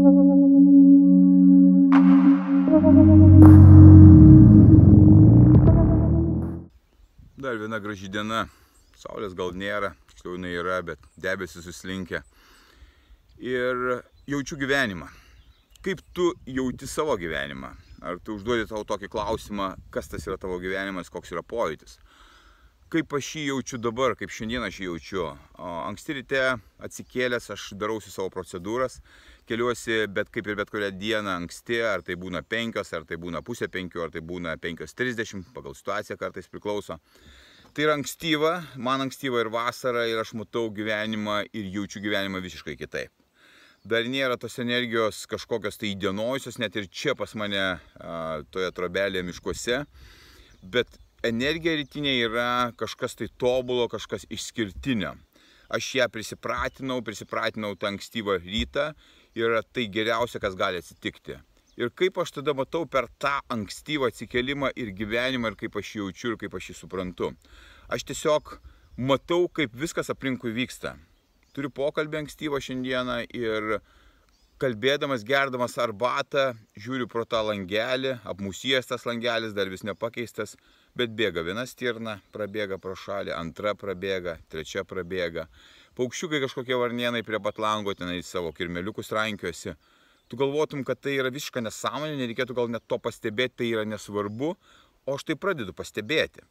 Dar viena graži diena. Saulės gal nėra, tiksliau jinai yra, bet debesys suslinkę. Ir jaučiu gyvenimą. Kaip tu jauti savo gyvenimą? Ar tu užduodi tau tokį klausimą, kas tas yra tavo gyvenimas, koks yra pojūtis? Kaip aš jį jaučiu dabar, kaip šiandien aš jį jaučiu? Anksti ryte atsikėlęs aš darausi savo procedūras, keliuosi bet kurią dieną anksti, ar tai būna 5, ar tai būna pusė 5, ar tai būna 5:30, pagal situaciją kartais priklauso. Tai yra ankstyva, man ankstyva ir vasara, ir aš matau gyvenimą ir jaučiu gyvenimą visiškai kitaip. Dar nėra tos energijos kažkokios tai įdienojusios, net ir čia pas mane toje trobelėje miškuose, bet energija rytinė yra kažkas tai tobulo, kažkas išskirtinio. Aš ją prisipratinau tą ankstyvą rytą ir tai geriausia, kas gali atsitikti. Ir kaip aš tada matau per tą ankstyvą atsikėlimą ir gyvenimą, ir kaip aš jį jaučiu, ir kaip aš jį suprantu. Aš tiesiog matau, kaip viskas aplinkui vyksta. Turiu pokalbį ankstyvą šiandieną ir kalbėdamas, gerdamas arbatą, žiūriu pro tą langelį, apmusijęs tas langelis, dar vis nepakeistas, bet bėga viena stirna, prabėga pro šalį, antra prabėga, trečia prabėga. Paukščiukai kažkokie varnėnai prie pat lango, tenai savo kirmeliukus rankiosi. Tu galvotum, kad tai yra visiška nesąmonė, nereikėtų gal net to pastebėti, tai yra nesvarbu, o aš tai pradedu pastebėti.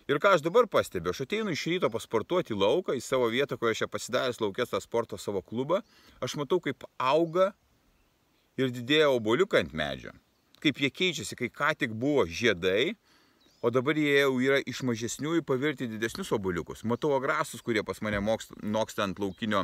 Ir ką aš dabar pastebiu, aš ateinu iš ryto pasportuoti į lauką, į savo vietą, kur aš čia pasidaręs laukės tą sporto savo klubą, aš matau, kaip auga ir didėja obuoliukai ant medžio. Kaip jie keičiasi, kai ką tik buvo žiedai, o dabar jie jau yra iš mažesnių į pavirti didesnius obuoliukus. Matau agrastus, kurie pas mane noksta ant laukinio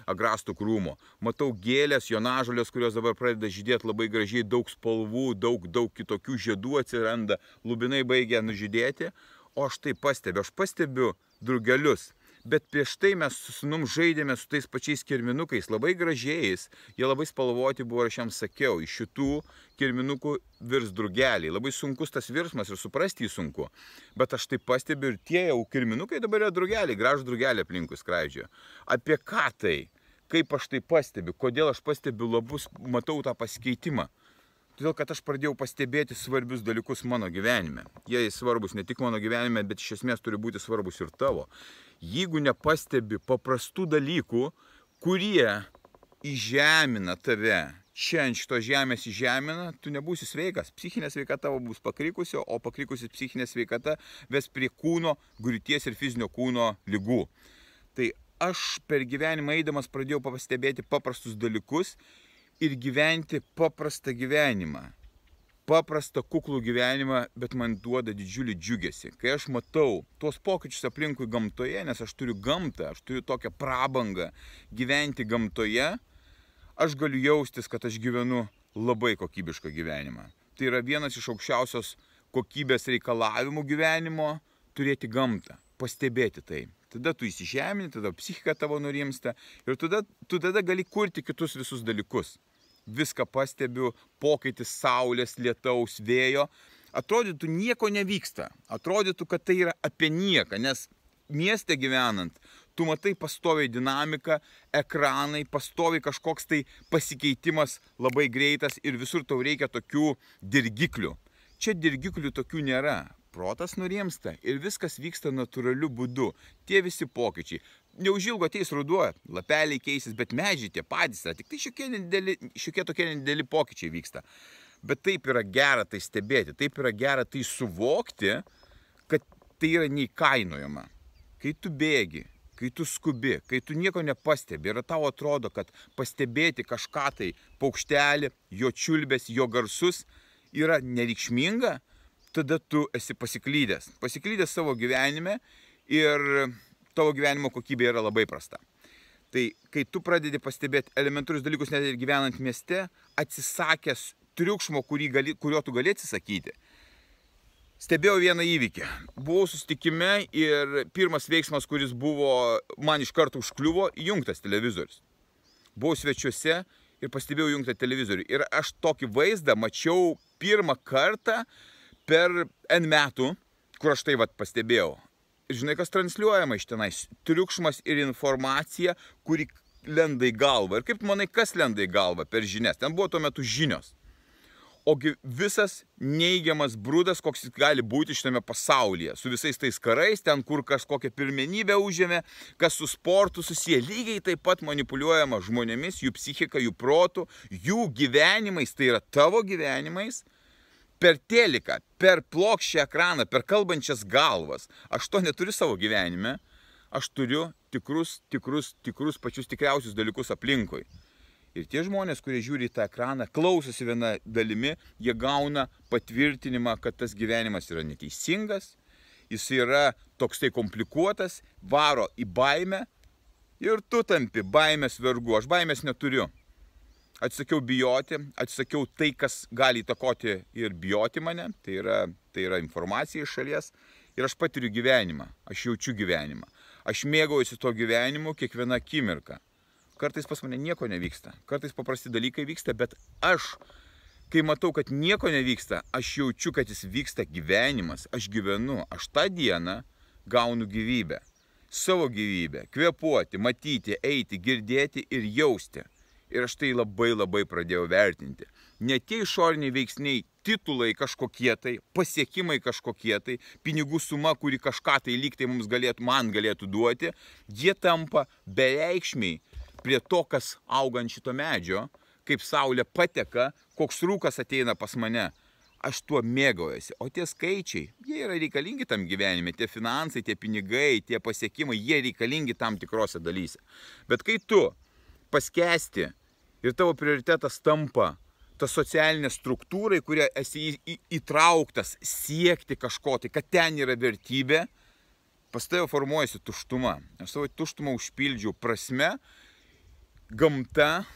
agrastų krūmo. Matau gėlės, jonažolės, kurios dabar pradeda žydėti labai gražiai, daug spalvų, daug kitokių žiedų atsiranda, lubinai baigia nužydėti. O aš tai pastebiu, aš pastebiu drugelius, bet prieš tai mes su sūnum žaidėme su tais pačiais kirminukais, labai gražiais, jie labai spalvoti buvo, aš jam sakiau, iš šitų kirminukų virs drugeliai, labai sunkus tas virsmas ir suprasti jį sunku, bet aš tai pastebiu ir tie jau kirminukai dabar yra drugeliai, gražų drugelį aplinkui skraidžioja. Apie ką tai? Kaip aš tai pastebiu? Kodėl aš pastebiu labus, matau tą pasikeitimą? Todėl, kad aš pradėjau pastebėti svarbius dalykus mano gyvenime. Jie svarbus ne tik mano gyvenime, bet iš esmės turi būti svarbus ir tavo. Jeigu nepastebi paprastų dalykų, kurie įžemina tave, čia ant šitos žemės įžemina, tu nebūsi sveikas. Psichinė sveikata tavo bus pakrikusi, o pakrikusi psichinė sveikata ves prie kūno griūties ir fizinio kūno ligų. Tai aš per gyvenimą eidamas pradėjau pastebėti paprastus dalykus, ir gyventi paprastą gyvenimą. Paprastą kuklų gyvenimą, bet man duoda didžiulį džiugesį. Kai aš matau tuos pokyčius aplinkui gamtoje, nes aš turiu gamtą, aš turiu tokią prabangą gyventi gamtoje, aš galiu jaustis, kad aš gyvenu labai kokybišką gyvenimą. Tai yra vienas iš aukščiausios kokybės reikalavimų gyvenimo - turėti gamtą, pastebėti tai. Tada tu įsižemini, tada psichika tavo nurimsta ir tu tada gali kurti kitus visus dalykus. Viską pastebiu, pokytis saulės, lietaus, vėjo. Atrodytų nieko nevyksta, atrodytų, kad tai yra apie nieką, nes mieste gyvenant, tu matai pastoviai dinamiką, ekranai, pastoviai kažkoks tai pasikeitimas labai greitas ir visur tau reikia tokių dirgiklių. Čia dirgiklių tokių nėra. Protas nurimsta ir viskas vyksta natūraliu būdu. Tie visi pokyčiai. Neužilgo ateis ruduo, lapeliai keisis, bet medžiai tie patys yra. Tik tai šiokie tokie nedideli pokyčiai vyksta. Bet taip yra gera tai stebėti, taip yra gera tai suvokti, kad tai yra neįkainojama. Kai tu bėgi, kai tu skubi, kai tu nieko nepastebi ir tau atrodo, kad pastebėti kažką tai paukštelį, jo čiulbesį, jo garsus yra nereikšminga, tada tu esi pasiklydęs. Pasiklydęs savo gyvenime ir tavo gyvenimo kokybė yra labai prasta. Tai kai tu pradedi pastebėti elementarius dalykus net ir gyvenant mieste, atsisakęs triukšmo, kurio tu gali atsisakyti. Stebėjau vieną įvykį. Buvau susitikime ir pirmas veiksmas, kuris buvo, man iš karto užkliuvo, įjungtas televizorius. Buvau svečiuose ir pastebėjau įjungtą televizorių. Ir aš tokį vaizdą mačiau pirmą kartą per N metų, kur aš tai pastebėjau. Ir žinai, kas transliuojama iš tenais? Triukšmas ir informacija, kuri lenda į galvą. Ir kaip tu manai, kas lenda į galvą per žinias? Ten buvo tuo metu žinios. Ogi visas neigiamas brudas, koks jis gali būti šitame pasaulyje. Su visais tais karais, ten kur kažkokią pirmenybę užėmė, kas su sportu susiję. Lygiai taip pat manipuliuojama žmonėmis, jų psichika, jų protų, jų gyvenimais, tai yra tavo gyvenimais. Per teliką, per plokščią ekraną, per kalbančias galvas. Aš to neturiu savo gyvenime. Aš turiu tikrus pačius tikriausius dalykus aplinkui. Ir tie žmonės, kurie žiūri į tą ekraną, klausosi viena dalimi, jie gauna patvirtinimą, kad tas gyvenimas yra neteisingas, jis yra toksai komplikuotas, varo į baimę ir tu tampi baimės vergu. Aš baimės neturiu. Atsisakiau bijoti, atsisakiau tai, kas gali įtakoti ir bijoti mane, tai yra informacija iš šalies. Ir aš patiriu gyvenimą, aš jaučiu gyvenimą. Aš mėgaujuosi to gyvenimu kiekvieną akimirką. Kartais pas mane nieko nevyksta, kartais paprasti dalykai vyksta, bet aš, kai matau, kad nieko nevyksta, aš jaučiu, kad jis vyksta gyvenimas, aš gyvenu, aš tą dieną gaunu gyvybę, savo gyvybę, kvėpuoti, matyti, eiti, girdėti ir jausti. Ir aš tai labai pradėjau vertinti. Ne tie išoriniai veiksniai, titulai kažkokie tai, pasiekimai kažkokie tai, pinigų suma, kuri kažką tai lyg tai man galėtų duoti, jie tampa bereikšmiai prie to, kas auga ant šito medžio, kaip saulė pateka, koks rūkas ateina pas mane. Aš tuo mėgaujuosi. O tie skaičiai, jie yra reikalingi tam gyvenime, tie finansai, tie pinigai, tie pasiekimai, jie reikalingi tam tikrose dalyse. Bet kai tu paskesti ir tavo prioritetas tampa ta socialinė struktūra, į kurią esi įtrauktas siekti kažko, tai kad ten yra vertybė, pas tave formuojasi tuštuma. Aš savo tuštumą užpildžiau prasme, gamta,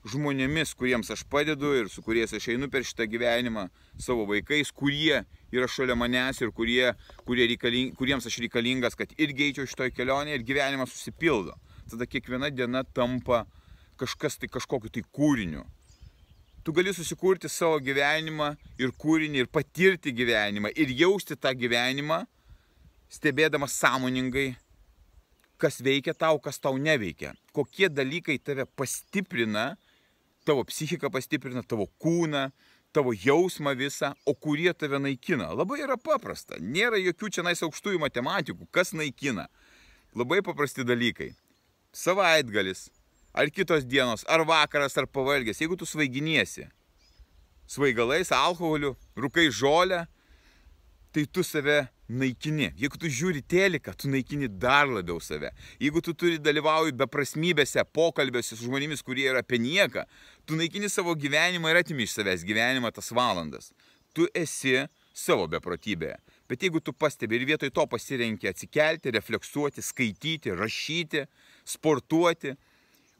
žmonėmis, kuriems aš padedu ir su kuriais aš einu per šitą gyvenimą, savo vaikais, kurie yra šalia manęs ir kuriems aš reikalingas, kad irgi eičiau šitoje kelionėje ir gyvenimas susipildo. Tada kiekviena diena tampa kažkokiu tai kūriniu. Tu gali susikurti savo gyvenimą ir kūrinį ir patirti gyvenimą ir jausti tą gyvenimą, stebėdamas sąmoningai, kas veikia tau, kas tau neveikia. Kokie dalykai tave pastiprina, tavo psichiką pastiprina, tavo kūną, tavo jausmą visą, o kurie tave naikina. Labai yra paprasta. Nėra jokių čianais aukštųjų matematikų. Kas naikina? Labai paprasti dalykai. Savaitgalis, ar kitos dienos, ar vakaras, ar pavalgęs. Jeigu tu svaiginiesi svaigalais, alkoholiu, rūkai žolę, tai tu save naikini. Jeigu tu žiūri teliką, tu naikini dar labiau save. Jeigu tu dalyvauji beprasmybėse, pokalbėse su žmonėmis, kurie yra apie nieką, tu naikini savo gyvenimą ir atimi iš savęs gyvenimą tas valandas. Tu esi savo beprotybėje. Bet jeigu tu pastebi ir vietoj to pasirenki atsikelti, refleksuoti, skaityti, rašyti, sportuoti,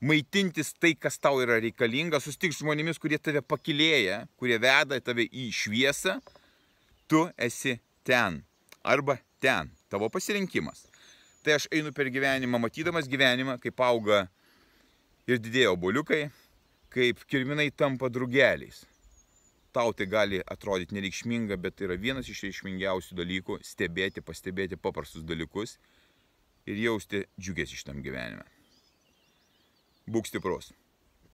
maitintis tai, kas tau yra reikalinga, susitikti žmonėmis, kurie tave pakylėja, kurie veda tave į šviesą, tu esi ten. Arba ten. Tavo pasirinkimas. Tai aš einu per gyvenimą, matydamas gyvenimą, kaip auga ir didėja obuoliukai, kaip kirminai tampa drugeliais. Tau tai gali atrodyti nereikšminga, bet tai yra vienas iš reikšmingiausių dalykų - stebėti, pastebėti paprastus dalykus ir jausti džiugesį šitam gyvenime. Būk stiprus.